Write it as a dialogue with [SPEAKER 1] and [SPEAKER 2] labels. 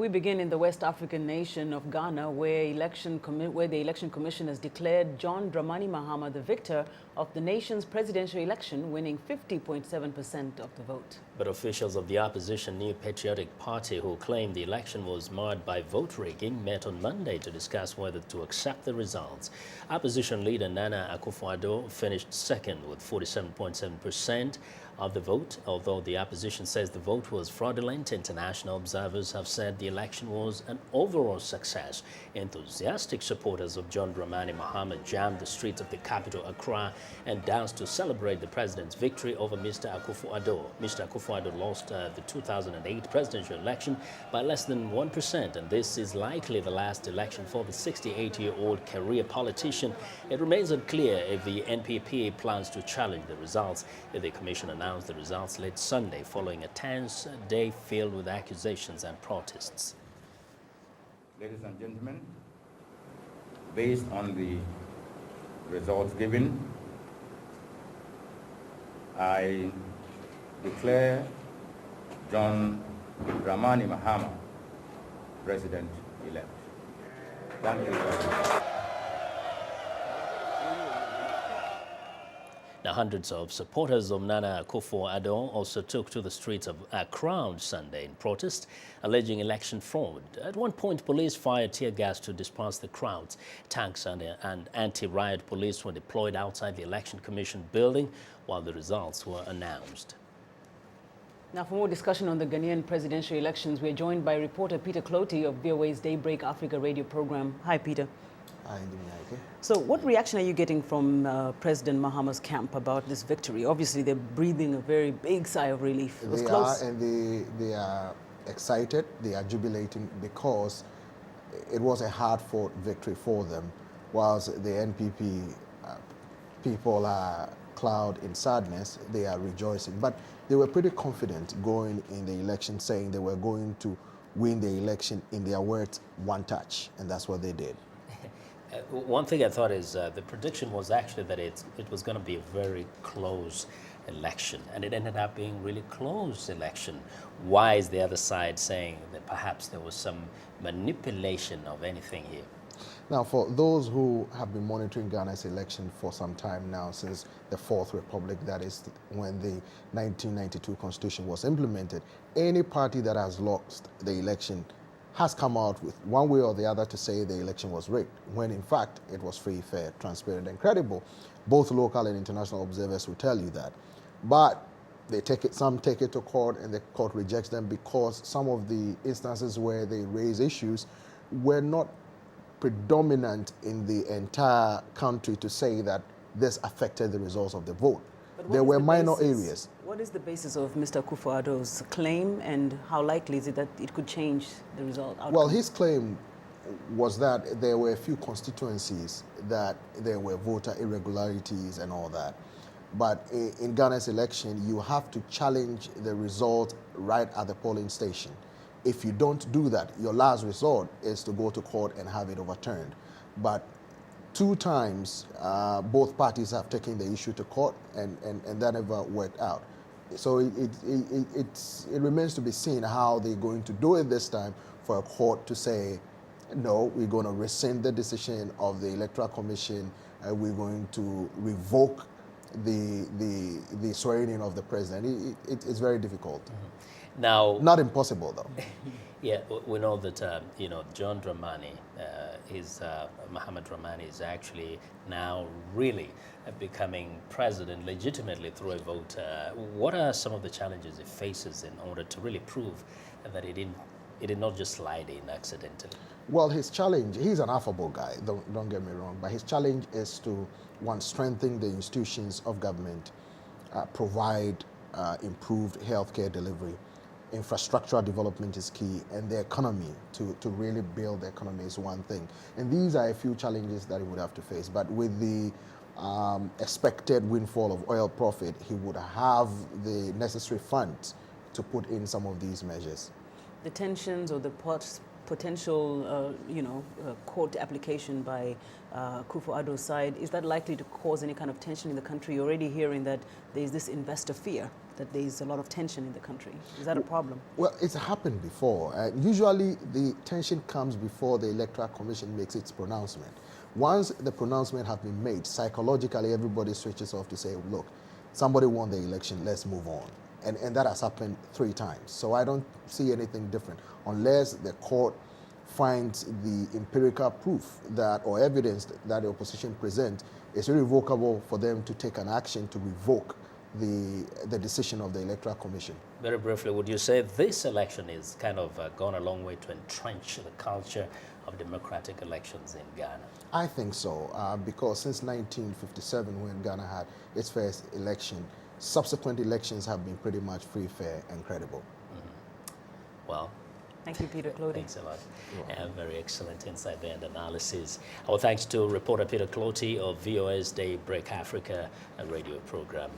[SPEAKER 1] we begin in the West African nation of Ghana, where the Election Commission has declared John Dramani Mahama the victor of the nation's presidential election, winning 50.7% of the vote.
[SPEAKER 2] But officials of the opposition New Patriotic Party, who claim the election was marred by vote rigging, met on Monday to discuss whether to accept the results. Opposition leader Nana Akufo-Addo finished second with 47.7% of the vote. Although the opposition says the vote was fraudulent, international observers have said the election was an overall success. Enthusiastic supporters of John Dramani Mahama jammed the streets of the capital, Accra, and danced to celebrate the president's victory over Mr. Akufo-Addo. Mr. Akufo-Addo lost the 2008 presidential election by less than 1%, and this is likely the last election for the 68-year-old career politician. It remains unclear if the NPP plans to challenge the results. The commission announced the results late Sunday following a tense day filled with accusations and protests.
[SPEAKER 3] Ladies and gentlemen, based on the results given, I declare John Dramani Mahama President-elect. Thank you very much.
[SPEAKER 2] Now, hundreds of supporters of Nana Akufo-Addo also took to the streets of Accra on Sunday in protest, alleging election fraud. At one point, police fired tear gas to disperse the crowds. Tanks and anti-riot police were deployed outside the Election Commission building while the results were announced.
[SPEAKER 1] Now, for more discussion on the Ghanaian presidential elections, we're joined by reporter Peter Clottey of VOA's Daybreak Africa radio program. Hi, Peter. So what reaction are you getting from President Mahama's camp about this victory? Obviously, they're breathing a very big sigh of relief. It was close.
[SPEAKER 4] And they are excited, they are jubilating because it was a hard-fought victory for them, whilst the NPP people are cloud in sadness, they are rejoicing. But they were pretty confident going in the election, saying they were going to win the election, in their words, one touch, and that's what they did.
[SPEAKER 2] One thing I thought is the prediction was actually that it was going to be a very close election, and it ended up being really close election. Why is the other side saying that perhaps there was some manipulation of anything here?
[SPEAKER 4] Now, for those who have been monitoring Ghana's election for some time now, since the Fourth Republic, that is when the 1992 Constitution was implemented, any party that has lost the election has come out with one way or the other to say the election was rigged, when in fact it was free, fair, transparent, and credible. Both local and international observers will tell you that. But they take it, some take it to court, and the court rejects them because some of the instances where they raise issues were not predominant in the entire country to say that this affected the results of the vote. There were minor areas.
[SPEAKER 1] What is the basis of Mr. Akufo-Addo's claim, and how likely is it that it could change the result?
[SPEAKER 4] Well, his claim was that there were a few constituencies that there were voter irregularities and all that. But in Ghana's election, you have to challenge the result right at the polling station. If you don't do that, your last resort is to go to court and have it overturned. But 2 times, both parties have taken the issue to court, and that never worked out. So it remains to be seen how they're going to do it this time for a court to say, no, we're going to rescind the decision of the Electoral Commission, and we're going to revoke the swearing in of the president. It's very difficult.
[SPEAKER 2] Mm-hmm. Now,
[SPEAKER 4] not impossible, though.
[SPEAKER 2] Yeah, we know that John Dramani, Mahama Dramani is actually now really becoming president legitimately through a vote. What are some of the challenges he faces in order to really prove that he did not just slide in accidentally?
[SPEAKER 4] Well, his challenge, he's an affable guy, don't get me wrong, but his challenge is to, one, strengthen the institutions of government, provide improved healthcare delivery. Infrastructural development is key, and the economy, to really build the economy is one thing. And these are a few challenges that he would have to face. But with the expected windfall of oil profit, he would have the necessary funds to put in some of these measures.
[SPEAKER 1] The tensions or the potential, court application by Akufo-Addo's side, is that likely to cause any kind of tension in the country? You're already hearing that there's this investor fear that there's a lot of tension in the country. Is that a problem?
[SPEAKER 4] Well, it's happened before. Usually the tension comes before the Electoral Commission makes its pronouncement. Once the pronouncement has been made, psychologically everybody switches off to say, look, somebody won the election, let's move on. And that has happened 3 times. So I don't see anything different unless the court finds the empirical proof that or evidence that the opposition presents is irrevocable for them to take an action to revoke the decision of the Electoral Commission.
[SPEAKER 2] Very briefly, would you say this election is kind of gone a long way to entrench the culture of democratic elections in Ghana?
[SPEAKER 4] I think so, because since 1957, when Ghana had its first election, subsequent elections have been pretty much free, fair, and credible.
[SPEAKER 2] Well,
[SPEAKER 1] thank you, Peter Clottey.
[SPEAKER 2] thanks a lot. And very excellent insight there and analysis. Our thanks to reporter Peter Clottey of VOA's Daybreak Africa radio program.